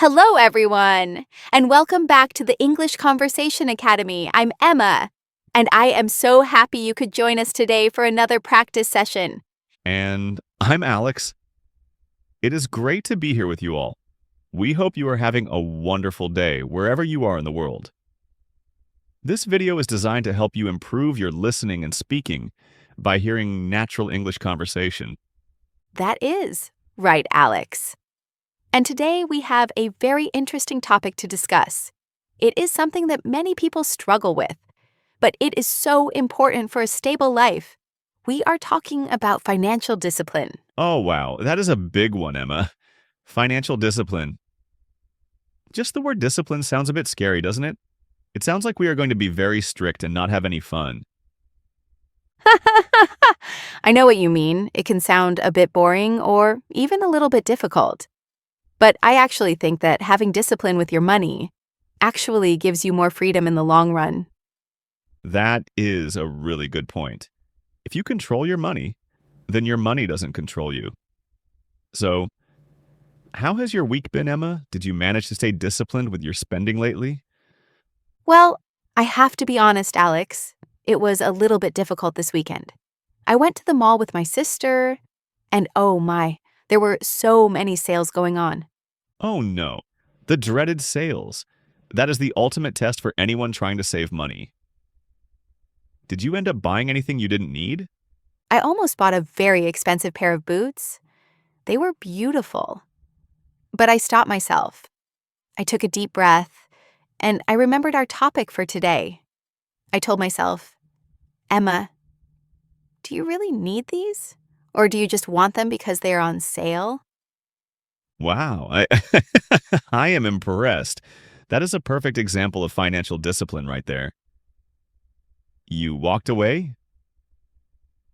Hello, everyone, and welcome back to the English Conversation Academy. I'm Emma, and I am so happy you could join us today for another practice session. And I'm Alex. It is great to be here with you all. We hope you are having a wonderful day wherever you are in the world. This video is designed to help you improve your listening and speaking by hearing natural English conversation. That is right, Alex. And today we have a very interesting topic to discuss. It is something that many people struggle with, but it is so important for a stable life. We are talking about financial discipline. Oh, wow, that is a big one, Emma. Financial discipline. Just the word discipline sounds a bit scary, doesn't it? It sounds like we are going to be very strict and not have any fun. I know what you mean. It can sound a bit boring or even a little bit difficult. But I actually think that having discipline with your money actually gives you more freedom in the long run. That is a really good point. If you control your money, then your money doesn't control you. So, how has your week been, Emma? Did you manage to stay disciplined with your spending lately? Well, I have to be honest, Alex. It was a little bit difficult this weekend. I went to the mall with my sister, and oh my, there were so many sales going on. Oh no, the dreaded sales. That is the ultimate test for anyone trying to save money. Did you end up buying anything you didn't need? I almost bought a very expensive pair of boots. They were beautiful. But I stopped myself. I took a deep breath, and I remembered our topic for today. I told myself, Emma, do you really need these? Or do you just want them because they are on sale? Wow, I am impressed. That is a perfect example of financial discipline right there. You walked away?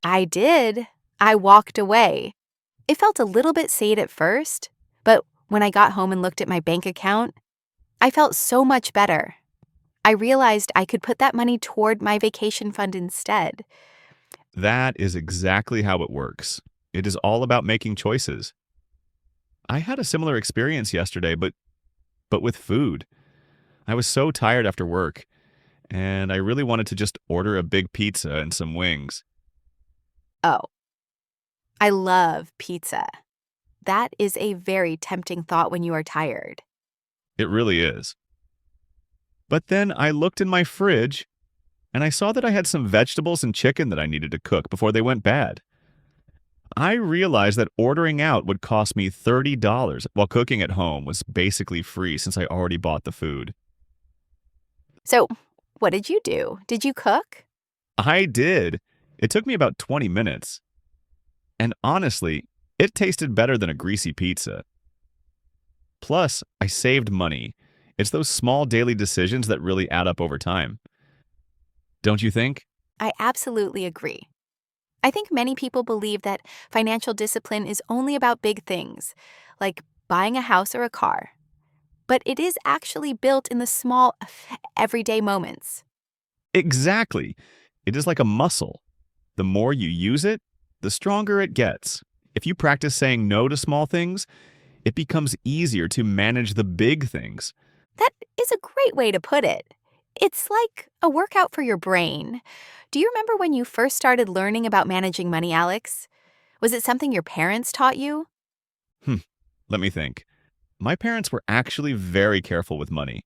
I did. I walked away. It felt a little bit sad at first, but when I got home and looked at my bank account, I felt so much better. I realized I could put that money toward my vacation fund instead. That is exactly how it works. It is all about making choices. I had a similar experience yesterday, but with food. I was so tired after work, and I really wanted to just order a big pizza and some wings. Oh, I love pizza. That is a very tempting thought when you are tired. It really is. But then I looked in my fridge, and I saw that I had some vegetables and chicken that I needed to cook before they went bad. I realized that ordering out would cost me $30 while cooking at home was basically free since I already bought the food. So, what did you do? Did you cook? I did. It took me about 20 minutes. And honestly, it tasted better than a greasy pizza. Plus, I saved money. It's those small daily decisions that really add up over time. Don't you think? I absolutely agree. I think many people believe that financial discipline is only about big things, like buying a house or a car. But it is actually built in the small, everyday moments. Exactly. It is like a muscle. The more you use it, the stronger it gets. If you practice saying no to small things, it becomes easier to manage the big things. That is a great way to put it. It's like a workout for your brain. Do you remember when you first started learning about managing money, Alex? Was it something your parents taught you? Hmm, let me think. My parents were actually very careful with money,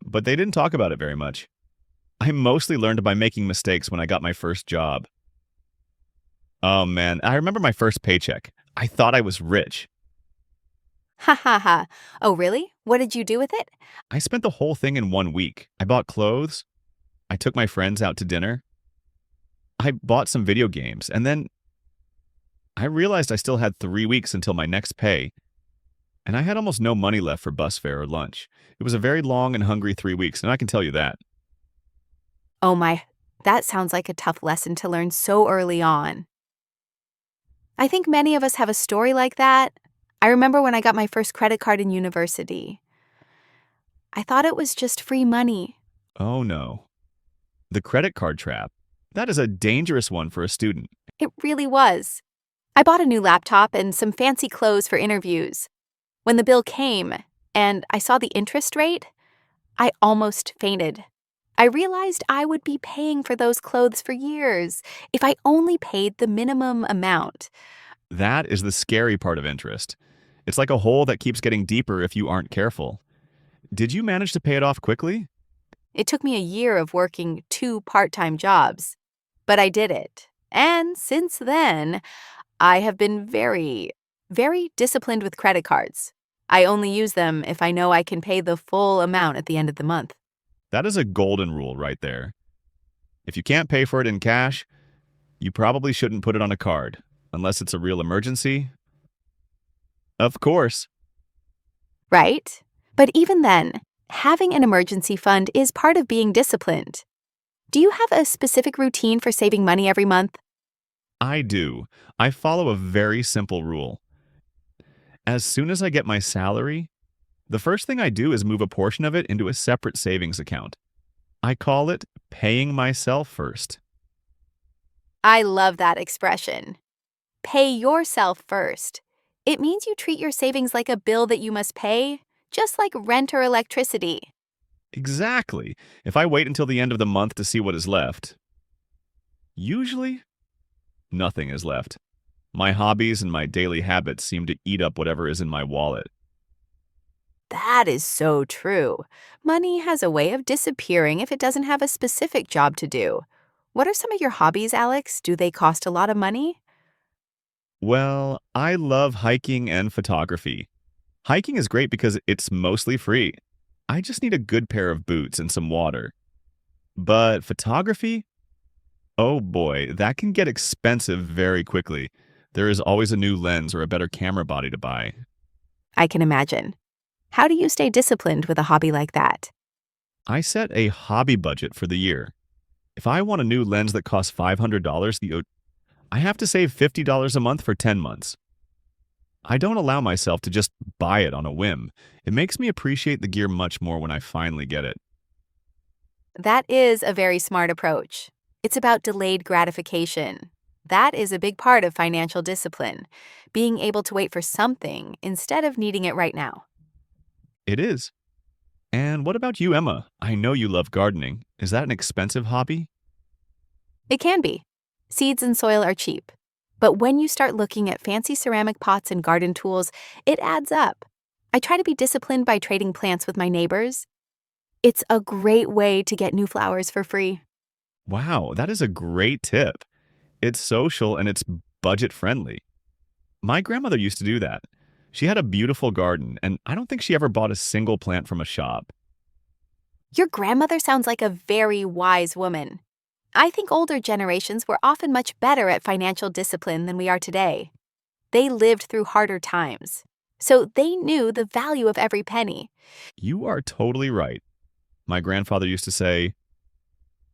but they didn't talk about it very much. I mostly learned by making mistakes when I got my first job. Oh man, I remember my first paycheck. I thought I was rich. Ha ha ha. Oh, really? What did you do with it? I spent the whole thing in 1 week. I bought clothes. I took my friends out to dinner. I bought some video games. And then I realized I still had 3 weeks until my next pay. And I had almost no money left for bus fare or lunch. It was a very long and hungry 3 weeks, and I can tell you that. Oh my, that sounds like a tough lesson to learn so early on. I think many of us have a story like that. I remember when I got my first credit card in university. I thought it was just free money. Oh no. The credit card trap. That is a dangerous one for a student. It really was. I bought a new laptop and some fancy clothes for interviews. When the bill came, and I saw the interest rate, I almost fainted. I realized I would be paying for those clothes for years if I only paid the minimum amount. That is the scary part of interest. It's like a hole that keeps getting deeper if you aren't careful. Did you manage to pay it off quickly? It took me a year of working 2 part-time jobs, but I did it. And since then, I have been very disciplined with credit cards. I only use them if I know I can pay the full amount at the end of the month. That is a golden rule right there. If you can't pay for it in cash, you probably shouldn't put it on a card, unless it's a real emergency. Of course. Right? But even then, having an emergency fund is part of being disciplined. Do you have a specific routine for saving money every month? I do. I follow a very simple rule. As soon as I get my salary, the first thing I do is move a portion of it into a separate savings account. I call it paying myself first. I love that expression. Pay yourself first. It means you treat your savings like a bill that you must pay, just like rent or electricity. Exactly. If I wait until the end of the month to see what is left, usually nothing is left. My hobbies and my daily habits seem to eat up whatever is in my wallet. That is so true. Money has a way of disappearing if it doesn't have a specific job to do. What are some of your hobbies, Alex? Do they cost a lot of money? Well, I love hiking and photography. Hiking is great because it's mostly free. I just need a good pair of boots and some water. But photography? Oh boy, that can get expensive very quickly. There is always a new lens or a better camera body to buy. I can imagine. How do you stay disciplined with a hobby like that? I set a hobby budget for the year. If I want a new lens that costs $500, I have to save $50 a month for 10 months. I don't allow myself to just buy it on a whim. It makes me appreciate the gear much more when I finally get it. That is a very smart approach. It's about delayed gratification. That is a big part of financial discipline, being able to wait for something instead of needing it right now. It is. And what about you, Emma? I know you love gardening. Is that an expensive hobby? It can be. Seeds and soil are cheap. But when you start looking at fancy ceramic pots and garden tools, it adds up. I try to be disciplined by trading plants with my neighbors. It's a great way to get new flowers for free. Wow, that is a great tip. It's social and it's budget friendly. My grandmother used to do that. She had a beautiful garden, and I don't think she ever bought a single plant from a shop. Your grandmother sounds like a very wise woman. I think older generations were often much better at financial discipline than we are today. They lived through harder times, so they knew the value of every penny. You are totally right. My grandfather used to say,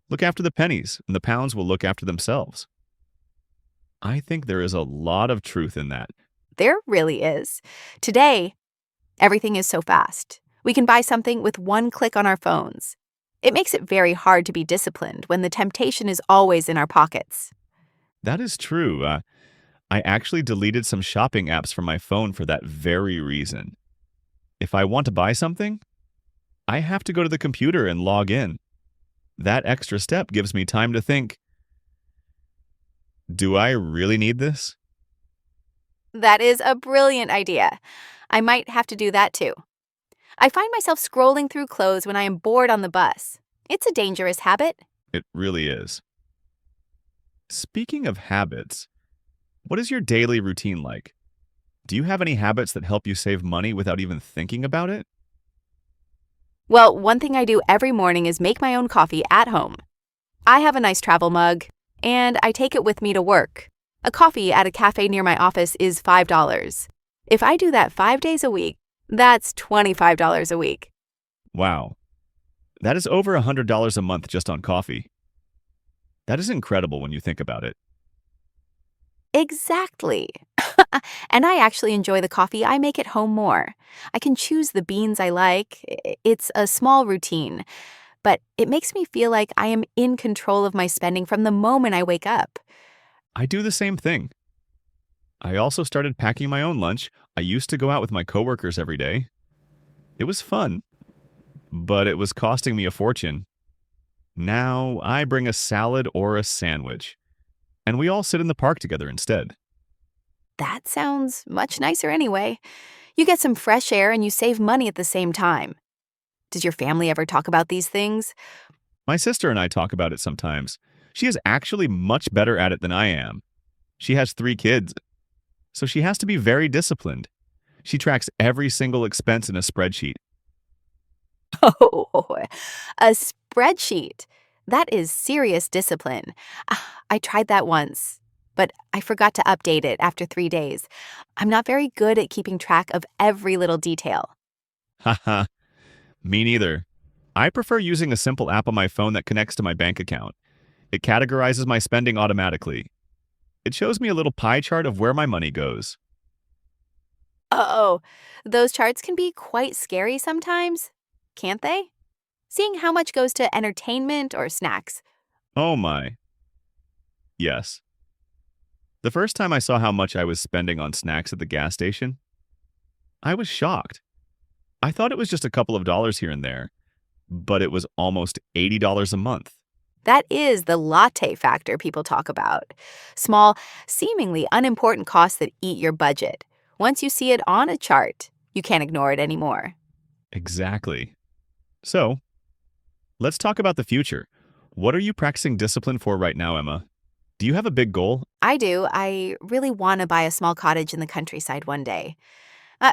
look after the pennies, and the pounds will look after themselves. I think there is a lot of truth in that. There really is. Today, everything is so fast. We can buy something with one click on our phones. It makes it very hard to be disciplined when the temptation is always in our pockets. That is true. I actually deleted some shopping apps from my phone for that very reason. If I want to buy something, I have to go to the computer and log in. That extra step gives me time to think, do I really need this? That is a brilliant idea. I might have to do that too. I find myself scrolling through clothes when I am bored on the bus. It's a dangerous habit. It really is. Speaking of habits, what is your daily routine like? Do you have any habits that help you save money without even thinking about it? Well, one thing I do every morning is make my own coffee at home. I have a nice travel mug, and I take it with me to work. A coffee at a cafe near my office is $5. If I do that 5 days a week, that's $25 a week. Wow. That is over $100 a month just on coffee. That is incredible when you think about it. Exactly. And I actually enjoy the coffee I make at home more. I can choose the beans I like. It's a small routine, but it makes me feel like I am in control of my spending from the moment I wake up. I do the same thing. I also started packing my own lunch. I used to go out with my coworkers every day. It was fun, but it was costing me a fortune. Now I bring a salad or a sandwich, and we all sit in the park together instead. That sounds much nicer anyway. You get some fresh air and you save money at the same time. Does your family ever talk about these things? My sister and I talk about it sometimes. She is actually much better at it than I am. She has 3 kids, so she has to be very disciplined. She tracks every single expense in a spreadsheet. Oh, a spreadsheet. That is serious discipline. I tried that once, but I forgot to update it after 3 days. I'm not very good at keeping track of every little detail. Haha, me neither. I prefer using a simple app on my phone that connects to my bank account. It categorizes my spending automatically. It shows me a little pie chart of where my money goes. Oh, those charts can be quite scary sometimes, can't they? Seeing how much goes to entertainment or snacks. Oh my. Yes. The first time I saw how much I was spending on snacks at the gas station, I was shocked. I thought it was just a couple of dollars here and there, but it was almost $80 a month. That is the latte factor people talk about. Small, seemingly unimportant costs that eat your budget. Once you see it on a chart, you can't ignore it anymore. Exactly. So, let's talk about the future. What are you practicing discipline for right now, Emma? Do you have a big goal? I do. I really want to buy a small cottage in the countryside one day.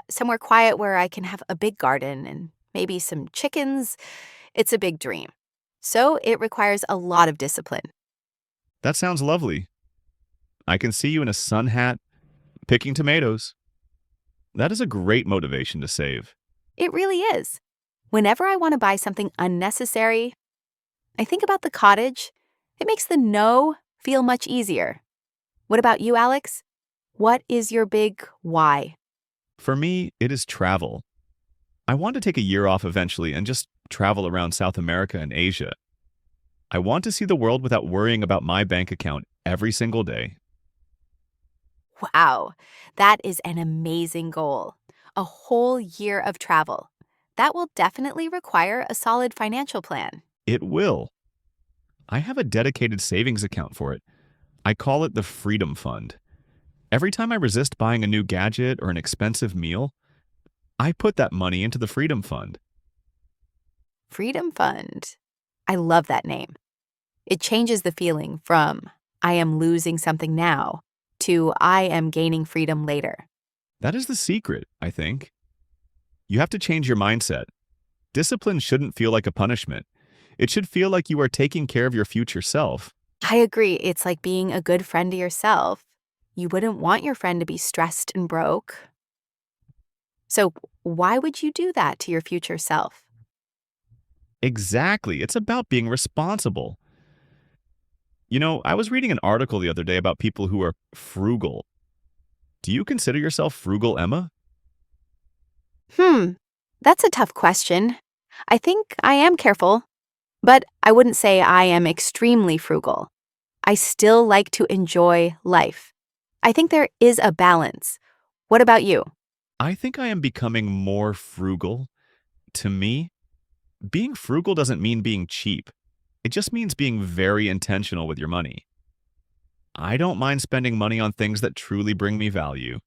Somewhere quiet where I can have a big garden and maybe some chickens. It's a big dream. So it requires a lot of discipline. That sounds lovely. I can see you in a sun hat, picking tomatoes. That is a great motivation to save. It really is. Whenever I want to buy something unnecessary, I think about the cottage. It makes the no feel much easier. What about you, Alex? What is your big why? For me, it is travel. I want to take a year off eventually and just travel around South America and Asia. I want to see the world without worrying about my bank account every single day. Wow, that is an amazing goal. A whole year of travel. That will definitely require a solid financial plan. It will. I have a dedicated savings account for it. I call it the Freedom Fund. Every time I resist buying a new gadget or an expensive meal, I put that money into the Freedom Fund. Freedom Fund. I love that name. It changes the feeling from I am losing something now to I am gaining freedom later. That is the secret, I think. You have to change your mindset. Discipline shouldn't feel like a punishment. It should feel like you are taking care of your future self. I agree. It's like being a good friend to yourself. You wouldn't want your friend to be stressed and broke. So, why would you do that to your future self? Exactly. It's about being responsible. You know, I was reading an article the other day about people who are frugal. Do you consider yourself frugal, Emma? Hmm, that's a tough question. I think I am careful, but I wouldn't say I am extremely frugal. I still like to enjoy life. I think there is a balance. What about you? I think I am becoming more frugal. To me, being frugal doesn't mean being cheap. It just means being very intentional with your money. I don't mind spending money on things that truly bring me value,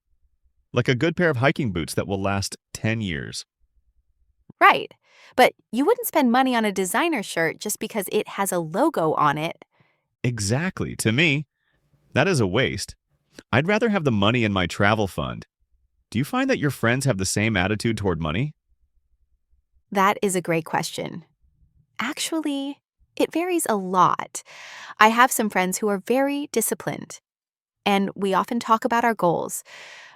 like a good pair of hiking boots that will last 10 years. Right. But you wouldn't spend money on a designer shirt just because it has a logo on it. Exactly. To me, that is a waste. I'd rather have the money in my travel fund. Do you find that your friends have the same attitude toward money? That is a great question. Actually, it varies a lot. I have some friends who are very disciplined, and we often talk about our goals.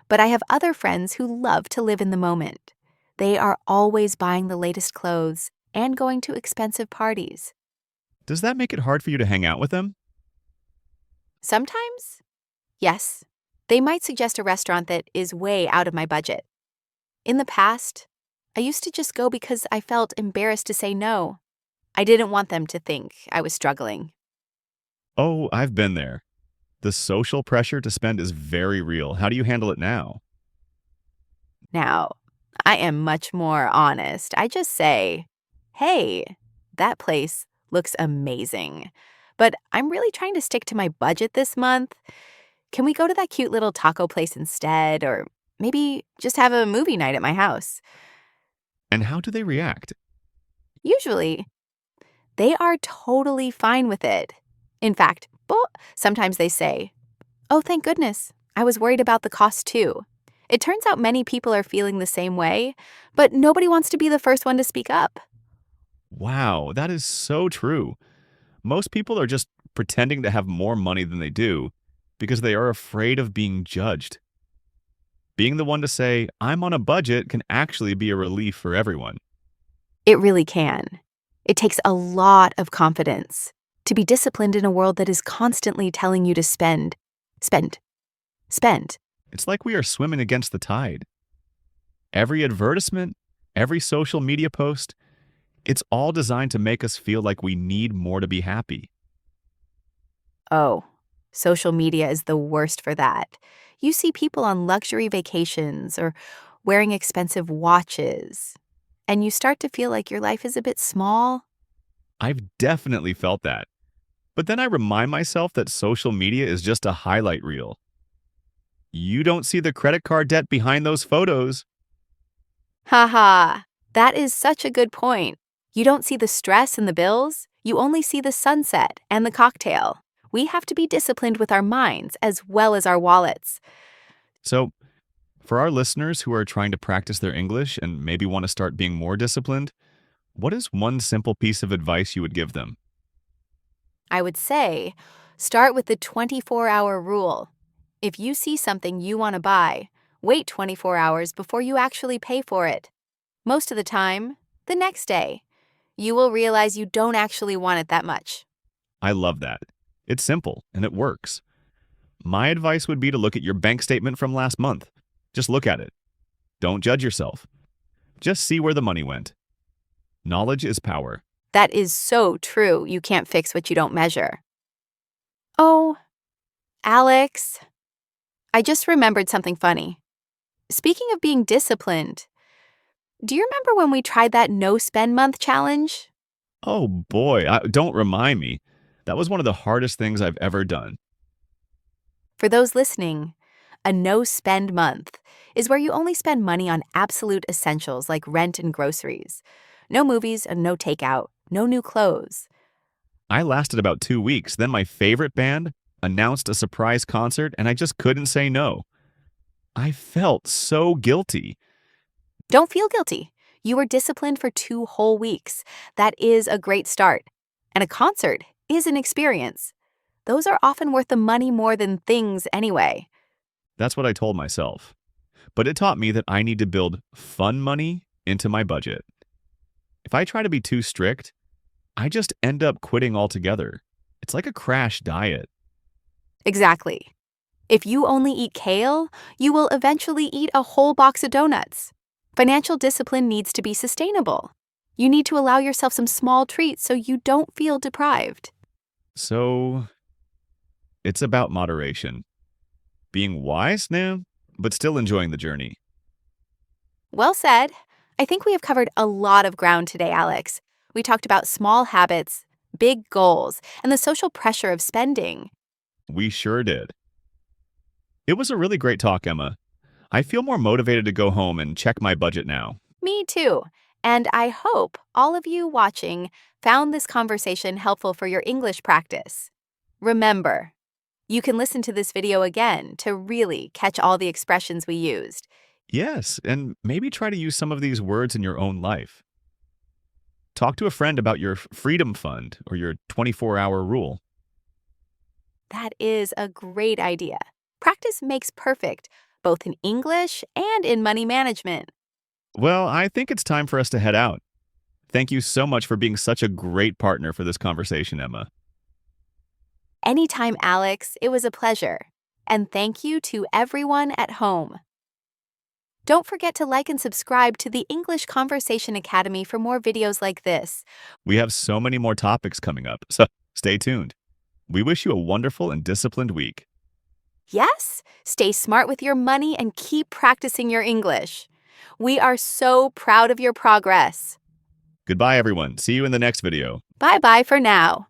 But I have other friends who love to live in the moment. They are always buying the latest clothes and going to expensive parties. Does that make it hard for you to hang out with them? Sometimes, yes, they might suggest a restaurant that is way out of my budget. In the past, I used to just go because I felt embarrassed to say no. I didn't want them to think I was struggling. Oh, I've been there. The social pressure to spend is very real. How do you handle it now? Now, I am much more honest. I just say, hey, that place looks amazing. But I'm really trying to stick to my budget this month. Can we go to that cute little taco place instead? Or maybe just have a movie night at my house? And how do they react? Usually, they are totally fine with it. In fact, sometimes they say, oh, thank goodness. I was worried about the cost too. It turns out many people are feeling the same way, but nobody wants to be the first one to speak up. Wow, that is so true. Most people are just pretending to have more money than they do because they are afraid of being judged. Being the one to say, I'm on a budget, can actually be a relief for everyone. It really can. It takes a lot of confidence to be disciplined in a world that is constantly telling you to spend, spend, spend. It's like we are swimming against the tide. Every advertisement, every social media post, it's all designed to make us feel like we need more to be happy. Oh, social media is the worst for that. You see people on luxury vacations or wearing expensive watches, and you start to feel like your life is a bit small. I've definitely felt that. But then I remind myself that social media is just a highlight reel. You don't see the credit card debt behind those photos. Haha, that is such a good point. You don't see the stress and the bills, you only see the sunset and the cocktail. We have to be disciplined with our minds as well as our wallets. So, for our listeners who are trying to practice their English and maybe want to start being more disciplined, what is one simple piece of advice you would give them? I would say, start with the 24-hour rule. If you see something you want to buy, wait 24 hours before you actually pay for it. Most of the time, the next day. You will realize you don't actually want it that much. I love that. It's simple and it works. My advice would be to look at your bank statement from last month. Just look at it. Don't judge yourself. Just see where the money went. Knowledge is power. That is so true. You can't fix what you don't measure. Oh, Alex, I just remembered something funny. Speaking of being disciplined, do you remember when we tried that no spend month challenge? Oh boy, don't remind me. That was one of the hardest things I've ever done. For those listening, a no spend month is where you only spend money on absolute essentials like rent and groceries. No movies and no takeout, no new clothes. I lasted about 2 weeks. Then my favorite band announced a surprise concert and I just couldn't say no. I felt so guilty. Don't feel guilty. You were disciplined for 2 whole weeks. That is a great start. And a concert is an experience. Those are often worth the money more than things anyway. That's what I told myself. But it taught me that I need to build fun money into my budget. If I try to be too strict, I just end up quitting altogether. It's like a crash diet. Exactly. If you only eat kale, you will eventually eat a whole box of donuts. Financial discipline needs to be sustainable. You need to allow yourself some small treats so you don't feel deprived. So, it's about moderation. Being wise now, but still enjoying the journey. Well said. I think we have covered a lot of ground today, Alex. We talked about small habits, big goals, and the social pressure of spending. We sure did. It was a really great talk, Emma. I feel more motivated to go home and check my budget now. Me too. And I hope all of you watching found this conversation helpful for your English practice. Remember, you can listen to this video again to really catch all the expressions we used. Yes, and maybe try to use some of these words in your own life. Talk to a friend about your freedom fund or your 24-hour rule. That is a great idea. Practice makes perfect, both in English and in money management. Well, I think it's time for us to head out. Thank you so much for being such a great partner for this conversation, Emma. Anytime, Alex. It was a pleasure. And thank you to everyone at home. Don't forget to like and subscribe to the English Conversation Academy for more videos like this. We have so many more topics coming up, so stay tuned. We wish you a wonderful and disciplined week. Yes, stay smart with your money and keep practicing your English. We are so proud of your progress. Goodbye, everyone. See you in the next video. Bye-bye for now.